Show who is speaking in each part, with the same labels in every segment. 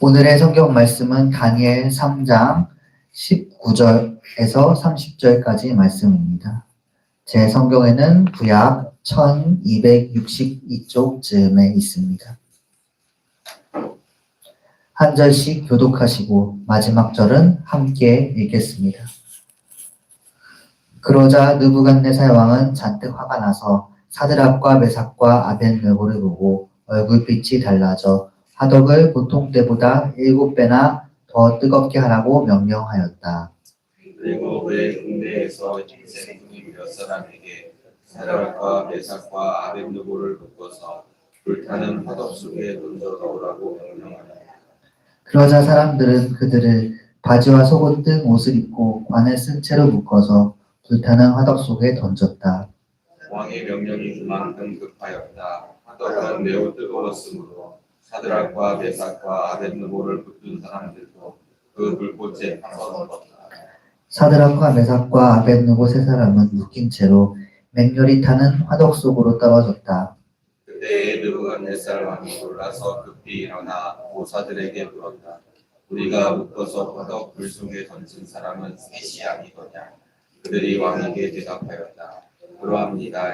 Speaker 1: 오늘의 성경 말씀은 다니엘 3장 19절에서 30절까지 말씀입니다. 제 성경에는 구약 1262쪽쯤에 있습니다. 한 절씩 교독하시고 마지막 절은 함께 읽겠습니다. 그러자 느부갓네살 왕은 잔뜩 화가 나서 사드락과 메삭과 아벳느고를 보고 얼굴빛이 달라져 화덕을 보통 때보다 7배나 더 뜨겁게 하라고 명령하였다.
Speaker 2: 그리고 그의 군대에서 힘센 군인 몇 사람에게 사드락과 메삭과 아벳느고를 묶어서 불타는 화덕 속에 던져 넣으라고 명령하였다.
Speaker 1: 그러자 사람들은 그들을 바지와 속옷 등 옷을 입고 관을 쓴 채로 묶어서 불타는 화덕 속에 던졌다.
Speaker 2: 왕의 명령이 그만큼 급하였다. 화덕은 매우 뜨거웠으므로 사드락과 메삭과 아벳느고를 붙든 사람들도 그 불꽃에 타서 넣었다.
Speaker 1: 사드락과 메삭과 아벳느고 세 사람은 묶인 채로 맹렬히 타는 화덕 속으로 떨어졌다.
Speaker 2: 그때 느부갓네살 왕이 놀라서 급히 일어나 모사들에게 물었다. 우리가 묶어서 화덕 불 속에 던진 사람은 셋이 아니더냐? 그들이 왕에게 대답하였다. 그러합니다.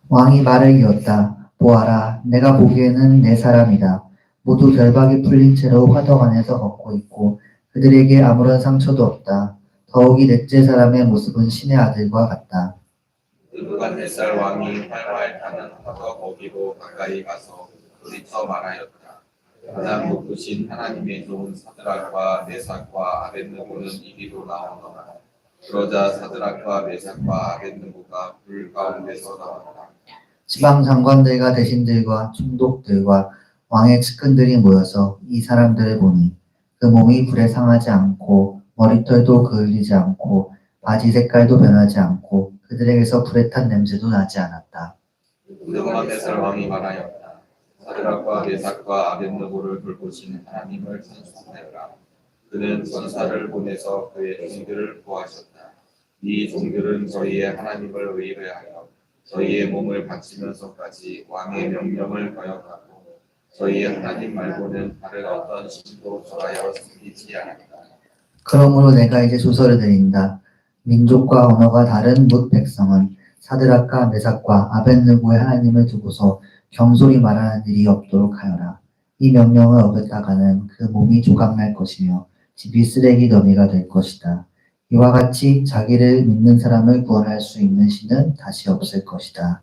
Speaker 1: 왕이 말을 이었다. 보아라, 내가 보기에는 네 사람이다. 모두 결박이 풀린 채로 화덕 안에서 걷고 있고 그들에게 아무런 상처도 없다. 더욱이 넷째 사람의 모습은 신의 아들과 같다.
Speaker 2: 느부갓네살 왕이 활활 타는 화덕 거기로 가까이 가서 소리쳐 말하였다. 가장 높으신 하나님의 종 사드락과 메삭과 아벳느고는 이리로 나오너라. 그러자 사드락과 메삭과 아벳느고가 불 가운데서 나왔다.
Speaker 1: 지방 장관들과 대신들과 총독들과 왕의 측근들이 모여서 이 사람들을 보니 그 몸이 불에 상하지 않고 머리털도 그을리지 않고 바지 색깔도 변하지 않고 그들에게서 불에 탄 냄새도 나지 않았다.
Speaker 2: 느부갓네살 왕이 말하였다. 사드락과 메삭과 아벳느고를 돌보신 하나님을 찬송하여라. 그는 전사를 보내서 그의 종들을 구하셨다. 이 종들은 저희의 하나님을 의뢰하여 저희의 몸을 바치면서까지 왕의 명령을 거역하고 저희의 하나님 말고는 다른 어떤 신도 절하여 섬기지 않았다.
Speaker 1: 그러므로 내가 이제 조서를 드린다. 민족과 언어가 다른 뭇 백성은 사드락과 메삭과 아벳느고의 하나님을 두고서 경솔히 말하는 일이 없도록 하여라. 이 명령을 어겼다가는 그 몸이 조각날 것이며 집이 쓰레기 더미가 될 것이다. 이와 같이 자기를 믿는 사람을 구원할 수 있는 신은 다시 없을 것이다.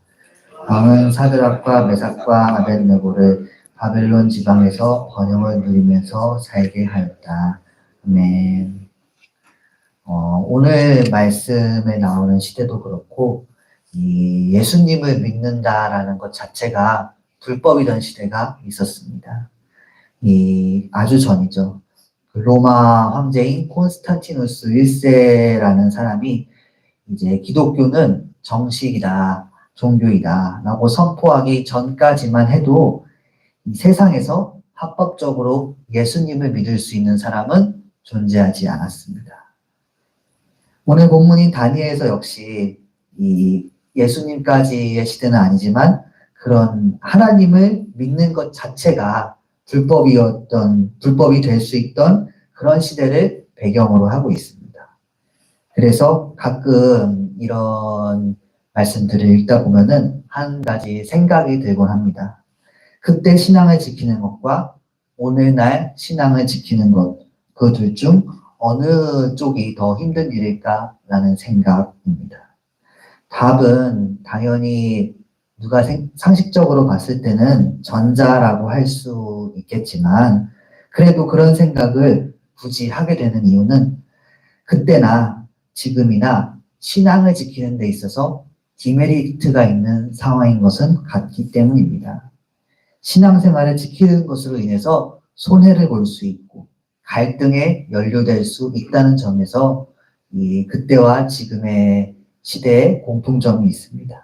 Speaker 1: 왕은 사드락과 메삭과 아벳느고를 바벨론 지방에서 번영을 누리면서 살게 하였다. 아멘. 오늘 말씀에 나오는 시대도 그렇고 이 예수님을 믿는다라는 것 자체가 불법이던 시대가 있었습니다. 이 아주 전이죠. 로마 황제인 콘스탄티누스 1세라는 사람이 이제 기독교는 정식이다, 종교이다 라고 선포하기 전까지만 해도 이 세상에서 합법적으로 예수님을 믿을 수 있는 사람은 존재하지 않았습니다. 오늘 본문인 다니엘에서 역시 이 예수님까지의 시대는 아니지만 그런 하나님을 믿는 것 자체가 불법이 될 수 있던 그런 시대를 배경으로 하고 있습니다. 그래서 가끔 이런 말씀들을 읽다 보면은 한 가지 생각이 들곤 합니다. 그때 신앙을 지키는 것과 오늘날 신앙을 지키는 것, 그 둘 중 어느 쪽이 더 힘든 일일까라는 생각입니다. 답은 당연히 누가 상식적으로 봤을 때는 전자라고 할 수 있겠지만 그래도 그런 생각을 굳이 하게 되는 이유는 그때나 지금이나 신앙을 지키는 데 있어서 디메리트가 있는 상황인 것은 같기 때문입니다. 신앙생활을 지키는 것으로 인해서 손해를 볼 수 있고 갈등에 연루될 수 있다는 점에서 이 그때와 지금의 시대에 공통점이 있습니다.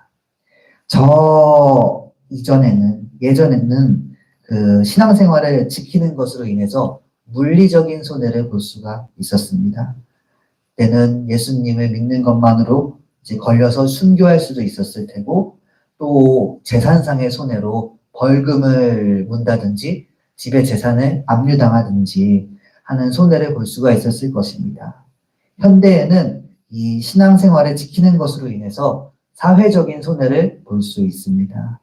Speaker 1: 예전에는 그 신앙생활을 지키는 것으로 인해서 물리적인 손해를 볼 수가 있었습니다. 때는 예수님을 믿는 것만으로 이제 걸려서 순교할 수도 있었을 테고 또 재산상의 손해로 벌금을 문다든지 집의 재산을 압류당하든지 하는 손해를 볼 수가 있었을 것입니다. 현대에는 이 신앙생활을 지키는 것으로 인해서 사회적인 손해를 볼 수 있습니다.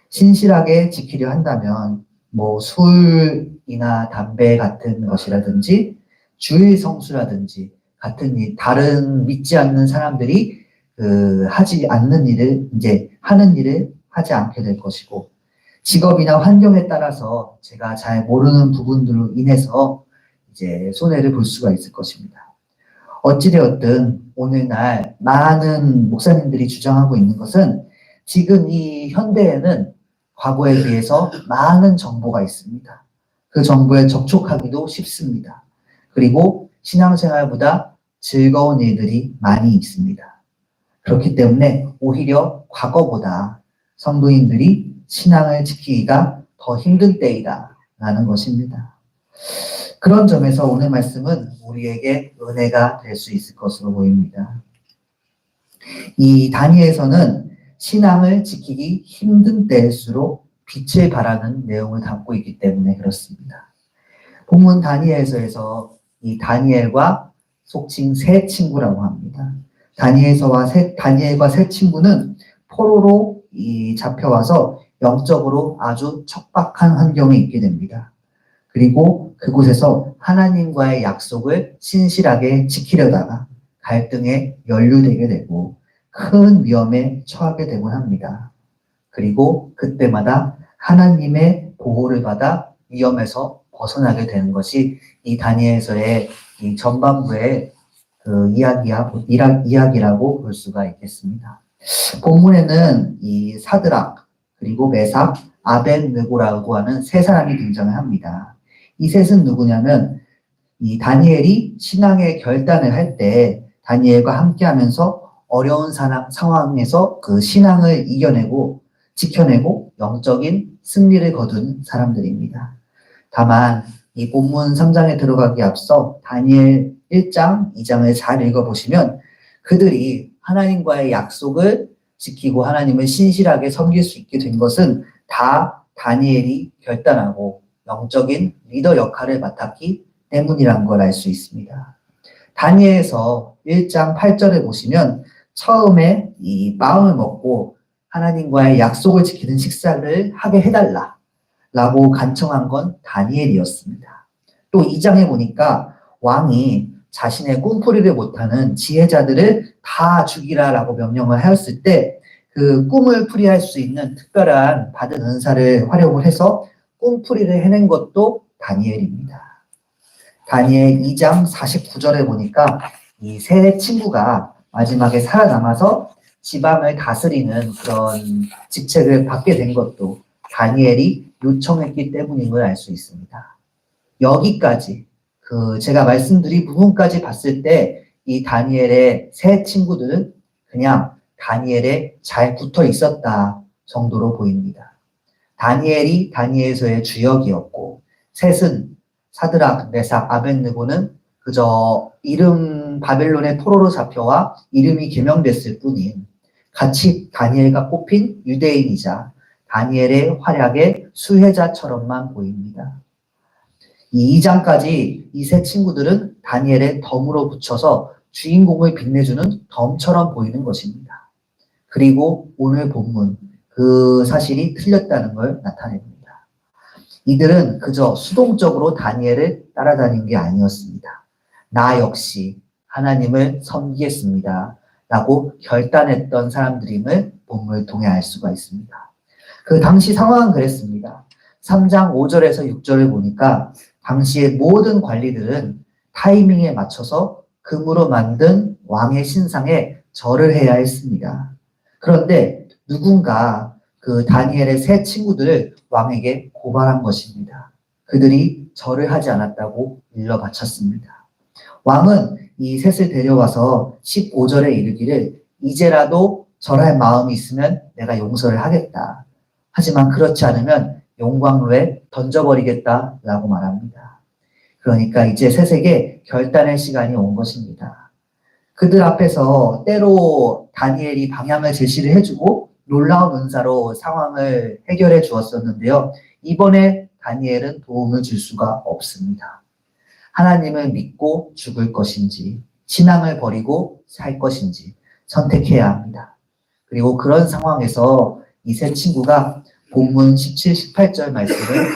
Speaker 1: 신실하게 지키려 한다면 뭐 술이나 담배 같은 것이라든지 주일 성수라든지 같은 다른 믿지 않는 사람들이 하지 않는 일을 이제 하는 일을 하지 않게 될 것이고, 직업이나 환경에 따라서 제가 잘 모르는 부분들로 인해서 이제 손해를 볼 수가 있을 것입니다. 어찌되었든 오늘날 많은 목사님들이 주장하고 있는 것은 지금 이 현대에는 과거에 비해서 많은 정보가 있습니다. 그 정보에 접촉하기도 쉽습니다. 그리고 신앙생활보다 즐거운 일들이 많이 있습니다. 그렇기 때문에 오히려 과거보다 성도인들이 신앙을 지키기가 더 힘든 때이다 라는 것입니다. 그런 점에서 오늘 말씀은 우리에게 은혜가 될 수 있을 것으로 보입니다. 이 다니엘서는 신앙을 지키기 힘든 때일수록 빛을 발하는 내용을 담고 있기 때문에 그렇습니다. 본문 다니엘서에서 이 다니엘과 속칭 세 친구라고 합니다. 다니엘과 세 친구는 포로로 잡혀와서 영적으로 아주 척박한 환경에 있게 됩니다. 그리고 그곳에서 하나님과의 약속을 신실하게 지키려다가 갈등에 연루되게 되고 큰 위험에 처하게 되곤 합니다. 그리고 그때마다 하나님의 보호를 받아 위험에서 벗어나게 되는 것이 이 다니엘서의 이 전반부의 그 이야기라고 볼 수가 있겠습니다. 본문에는 이 사드락, 그리고 메삭, 아벳느고라고 하는 세 사람이 등장을 합니다. 이 셋은 누구냐면 이 다니엘이 신앙의 결단을 할 때 다니엘과 함께 하면서 어려운 상황에서 그 신앙을 이겨내고 지켜내고 영적인 승리를 거둔 사람들입니다. 다만 이 본문 3장에 들어가기 앞서 다니엘 1장, 2장을 잘 읽어보시면 그들이 하나님과의 약속을 지키고 하나님을 신실하게 섬길 수 있게 된 것은 다 다니엘이 결단하고 영적인 리더 역할을 맡았기 때문이란 걸 알 수 있습니다. 다니엘서 1장 8절에 보시면 처음에 이 마음을 먹고 하나님과의 약속을 지키는 식사를 하게 해달라 라고 간청한 건 다니엘이었습니다. 또 2장에 보니까 왕이 자신의 꿈풀이를 못하는 지혜자들을 다 죽이라 라고 명령을 하였을 때 그 꿈을 풀이할 수 있는 특별한 받은 은사를 활용을 해서 꿈풀이를 해낸 것도 다니엘입니다. 다니엘 2장 49절에 보니까 이 세 친구가 마지막에 살아남아서 지방을 다스리는 그런 직책을 받게 된 것도 다니엘이 요청했기 때문인 걸 알 수 있습니다. 여기까지 제가 말씀드린 부분까지 봤을 때 이 다니엘의 세 친구들은 그냥 다니엘에 잘 붙어 있었다 정도로 보입니다. 다니엘이 다니엘서의 주역이었고 셋은 사드락, 메삭, 아벳느고는 그저 바벨론의 포로로 잡혀와 이름이 개명됐을 뿐인 같이 다니엘과 꼽힌 유대인이자 다니엘의 활약의 수혜자처럼만 보입니다. 이 2장까지 이 세 친구들은 다니엘의 덤으로 붙여서 주인공을 빛내주는 덤처럼 보이는 것입니다. 그리고 오늘 본문 그 사실이 틀렸다는 걸 나타냅니다. 이들은 그저 수동적으로 다니엘을 따라다닌 게 아니었습니다. 나 역시 하나님을 섬기겠습니다 라고 결단했던 사람들임을 본문을 통해 알 수가 있습니다. 그 당시 상황은 그랬습니다. 3장 5절에서 6절을 보니까 당시의 모든 관리들은 타이밍에 맞춰서 금으로 만든 왕의 신상에 절을 해야 했습니다. 그런데 누군가 그 다니엘의 세 친구들을 왕에게 고발한 것입니다. 그들이 절을 하지 않았다고 일러 바쳤습니다. 왕은 이 셋을 데려와서 15절에 이르기를 이제라도 절할 마음이 있으면 내가 용서를 하겠다. 하지만 그렇지 않으면 용광로에 던져버리겠다라고 말합니다. 그러니까 이제 셋에게 결단의 시간이 온 것입니다. 그들 앞에서 때로 다니엘이 방향을 제시를 해주고 놀라운 은사로 상황을 해결해 주었었는데요. 이번에 다니엘은 도움을 줄 수가 없습니다. 하나님을 믿고 죽을 것인지, 신앙을 버리고 살 것인지 선택해야 합니다. 그리고 그런 상황에서 이 세 친구가 본문 17, 18절 말씀을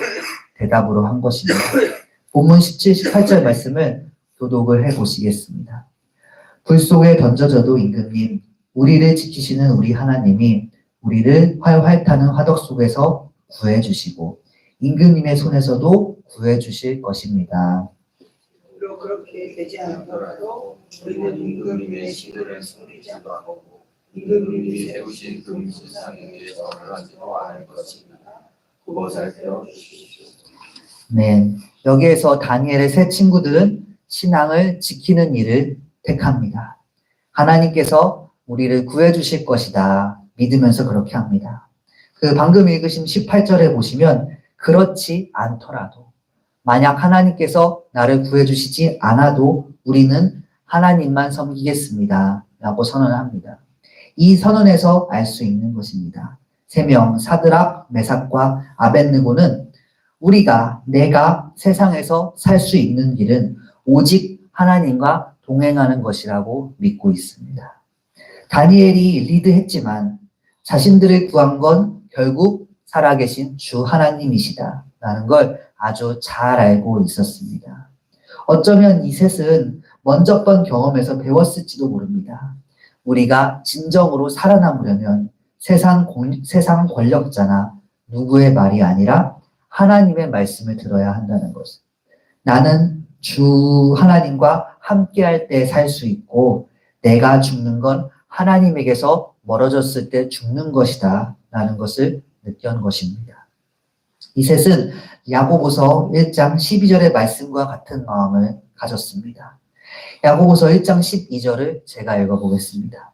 Speaker 1: 대답으로 한 것입니다. 본문 17, 18절 말씀을 교독을 해보시겠습니다. 불 속에 던져져도 임금님, 우리를 지키시는 우리 하나님이 우리를 활활 타는 화덕 속에서 구해주시고 임금님의 손에서도 구해주실 것입니다.
Speaker 3: 비록 그렇게 되지 않더라도 우리는 임금님의 시들을 숨기지 않고 임금님이 세우신 금신상에게 절을 하지도 않을 것입니다. 그것을 배워주십시오.
Speaker 1: 네, 여기에서 다니엘의 세 친구들은 신앙을 지키는 일을 택합니다. 하나님께서 우리를 구해주실 것이다 믿으면서 그렇게 합니다. 그 방금 읽으신 18절에 보시면 그렇지 않더라도 만약 하나님께서 나를 구해주시지 않아도 우리는 하나님만 섬기겠습니다 라고 선언합니다. 이 선언에서 알 수 있는 것입니다. 세 명 사드락, 메삭과 아벳느고는 내가 세상에서 살 수 있는 길은 오직 하나님과 동행하는 것이라고 믿고 있습니다. 다니엘이 리드했지만 자신들을 구한 건 결국 살아계신 주 하나님이시다라는 걸 아주 잘 알고 있었습니다. 어쩌면 이 셋은 먼저 번 경험에서 배웠을지도 모릅니다. 우리가 진정으로 살아남으려면 세상 권력자나 누구의 말이 아니라 하나님의 말씀을 들어야 한다는 것을. 나는 주 하나님과 함께할 때 살 수 있고 내가 죽는 건 하나님에게서 멀어졌을 때 죽는 것이다 라는 것을 느꼈던 것입니다. 이 셋은 야고보서 1장 12절의 말씀과 같은 마음을 가졌습니다. 야고보서 1장 12절을 제가 읽어보겠습니다.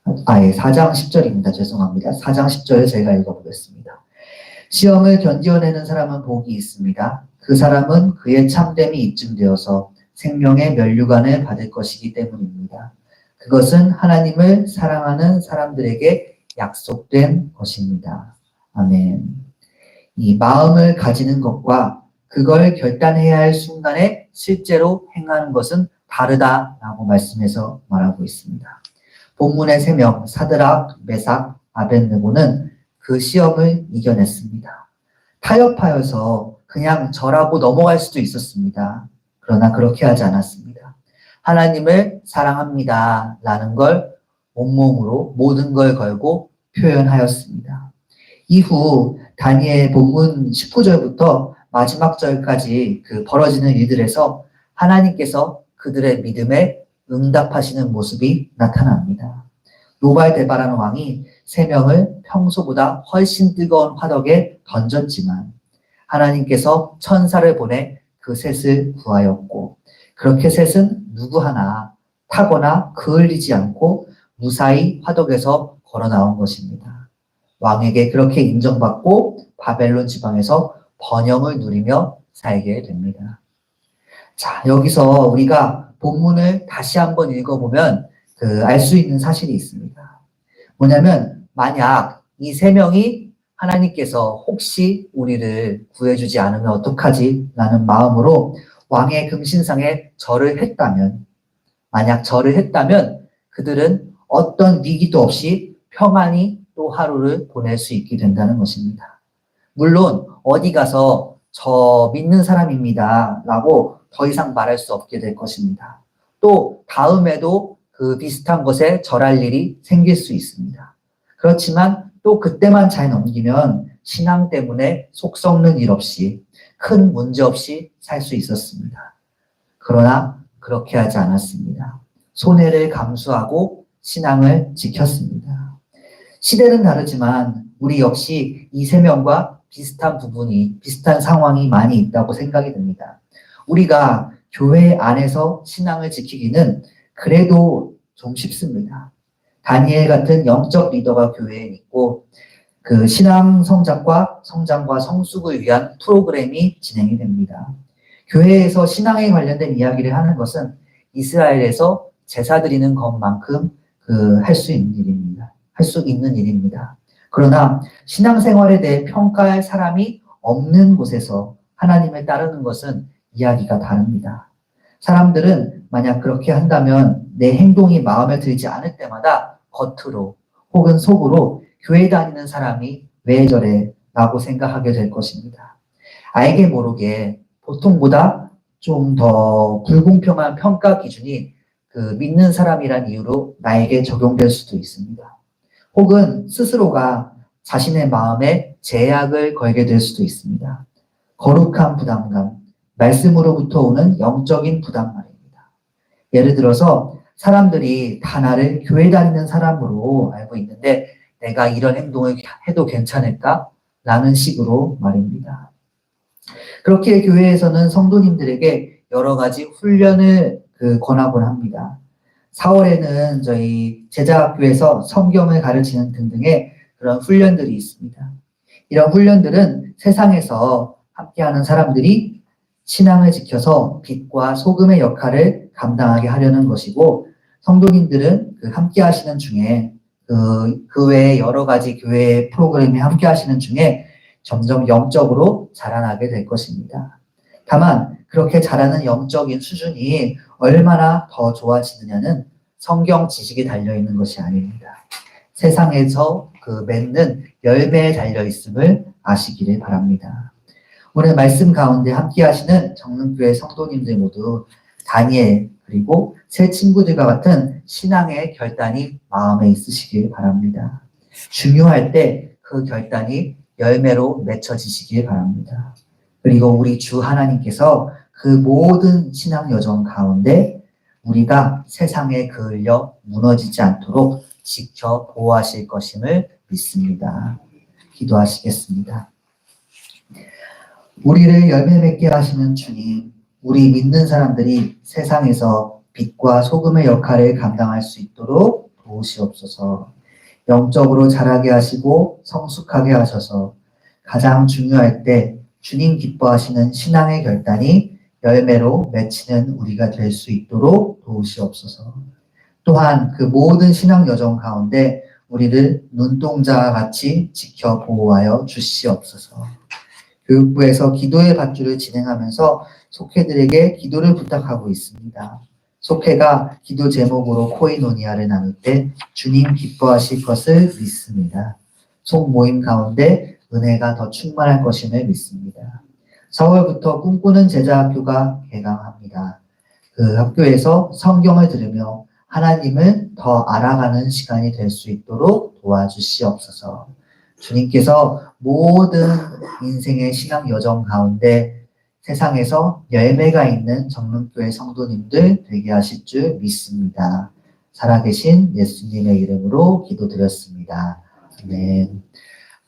Speaker 1: 4장 10절입니다. 죄송합니다. 4장 10절을 제가 읽어보겠습니다. 시험을 견디어내는 사람은 복이 있습니다. 그 사람은 그의 참됨이 입증되어서 생명의 면류관을 받을 것이기 때문입니다. 그것은 하나님을 사랑하는 사람들에게 약속된 것입니다. 아멘. 이 마음을 가지는 것과 그걸 결단해야 할 순간에 실제로 행하는 것은 다르다라고 말씀해서 말하고 있습니다. 본문의 세 명 사드락, 메삭, 아벳느고는 그 시험을 이겨냈습니다. 타협하여서 그냥 절하고 넘어갈 수도 있었습니다. 그러나 그렇게 하지 않았습니다. 하나님을 사랑합니다 라는 걸 온몸으로 모든 걸 걸고 표현하였습니다. 이후 다니엘 본문 19절부터 마지막 절까지 그 벌어지는 일들에서 하나님께서 그들의 믿음에 응답하시는 모습이 나타납니다. 노발데바라는 왕이 세 명을 평소보다 훨씬 뜨거운 화덕에 던졌지만 하나님께서 천사를 보내 그 셋을 구하였고 그렇게 셋은 누구 하나 타거나 그을리지 않고 무사히 화덕에서 걸어 나온 것입니다. 왕에게 그렇게 인정받고 바벨론 지방에서 번영을 누리며 살게 됩니다. 자, 여기서 우리가 본문을 다시 한번 읽어보면 알 수 있는 사실이 있습니다. 뭐냐면 만약 이 세 명이 하나님께서 혹시 우리를 구해주지 않으면 어떡하지? 라는 마음으로 왕의 금신상에 절을 했다면 만약 절을 했다면 그들은 어떤 위기도 없이 평안히 또 하루를 보낼 수 있게 된다는 것입니다. 물론 어디 가서 저 믿는 사람입니다 라고 더 이상 말할 수 없게 될 것입니다. 또 다음에도 그 비슷한 것에 절할 일이 생길 수 있습니다. 그렇지만 또 그때만 잘 넘기면 신앙 때문에 속 썩는 일 없이 큰 문제 없이 살 수 있었습니다. 그러나 그렇게 하지 않았습니다. 손해를 감수하고 신앙을 지켰습니다. 시대는 다르지만 우리 역시 이 세 명과 비슷한 상황이 많이 있다고 생각이 듭니다. 우리가 교회 안에서 신앙을 지키기는 그래도 좀 쉽습니다. 다니엘 같은 영적 리더가 교회에 있고 그 신앙 성장과 성숙을 위한 프로그램이 진행이 됩니다. 교회에서 신앙에 관련된 이야기를 하는 것은 이스라엘에서 제사 드리는 것만큼 할 수 있는 일입니다. 그러나 신앙생활에 대해 평가할 사람이 없는 곳에서 하나님을 따르는 것은 이야기가 다릅니다. 사람들은 만약 그렇게 한다면 내 행동이 마음에 들지 않을 때마다 겉으로 혹은 속으로 교회 다니는 사람이 왜 저래? 라고 생각하게 될 것입니다. 알게 모르게 보통보다 좀 더 불공평한 평가 기준이 그 믿는 사람이란 이유로 나에게 적용될 수도 있습니다. 혹은 스스로가 자신의 마음에 제약을 걸게 될 수도 있습니다. 거룩한 부담감, 말씀으로부터 오는 영적인 부담 말입니다. 예를 들어서 사람들이 다 나를 교회 다니는 사람으로 알고 있는데 내가 이런 행동을 해도 괜찮을까? 라는 식으로 말입니다. 그렇게 교회에서는 성도님들에게 여러 가지 훈련을 권하곤 합니다. 4월에는 저희 제자학교에서 성경을 가르치는 등등의 그런 훈련들이 있습니다. 이런 훈련들은 세상에서 함께하는 사람들이 신앙을 지켜서 빛과 소금의 역할을 감당하게 하려는 것이고, 성도님들은 그 함께 하시는 중에 그 외에 여러 가지 교회 프로그램에 함께 하시는 중에 점점 영적으로 자라나게 될 것입니다. 다만 그렇게 자라는 영적인 수준이 얼마나 더 좋아지느냐는 성경 지식이 달려있는 것이 아닙니다. 세상에서 맺는 열매에 달려있음을 아시기를 바랍니다. 오늘 말씀 가운데 함께 하시는 정릉교회 성도님들 모두 다니엘 그리고 새 친구들과 같은 신앙의 결단이 마음에 있으시길 바랍니다. 중요할 때 그 결단이 열매로 맺혀지시길 바랍니다. 그리고 우리 주 하나님께서 그 모든 신앙 여정 가운데 우리가 세상에 그을려 무너지지 않도록 지켜 보호하실 것임을 믿습니다. 기도하시겠습니다. 우리를 열매 맺게 하시는 주님, 우리 믿는 사람들이 세상에서 빛과 소금의 역할을 감당할 수 있도록 도우시옵소서. 영적으로 자라게 하시고 성숙하게 하셔서 가장 중요할 때 주님 기뻐하시는 신앙의 결단이 열매로 맺히는 우리가 될 수 있도록 도우시옵소서. 또한 그 모든 신앙 여정 가운데 우리를 눈동자와 같이 지켜 보호하여 주시옵소서. 교육부에서 기도의 밧줄을 진행하면서 속회들에게 기도를 부탁하고 있습니다. 속회가 기도 제목으로 코이노니아를 나눌 때 주님 기뻐하실 것을 믿습니다. 속모임 가운데 은혜가 더 충만할 것임을 믿습니다. 4월부터 꿈꾸는 제자학교가 개강합니다. 그 학교에서 성경을 들으며 하나님을 더 알아가는 시간이 될 수 있도록 도와주시옵소서. 주님께서 모든 인생의 신앙 여정 가운데 세상에서 열매가 있는 정릉교회 성도님들 되게 하실 줄 믿습니다. 살아계신 예수님의 이름으로 기도드렸습니다. 아멘.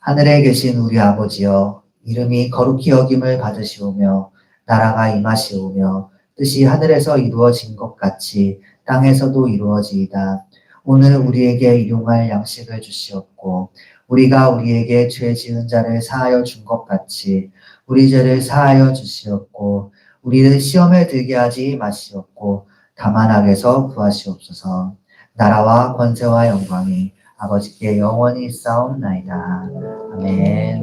Speaker 1: 하늘에 계신 우리 아버지여, 이름이 거룩히 여김을 받으시오며 나라가 임하시오며 뜻이 하늘에서 이루어진 것 같이 땅에서도 이루어지이다. 오늘 우리에게 일용할 양식을 주시옵고 우리가 우리에게 죄 지은 자를 사하여 준 것 같이 우리 죄를 사하여 주시옵고 우리를 시험에 들게 하지 마시옵고 다만 악에서 구하시옵소서. 나라와 권세와 영광이 아버지께 영원히 있사옵나이다. 아멘.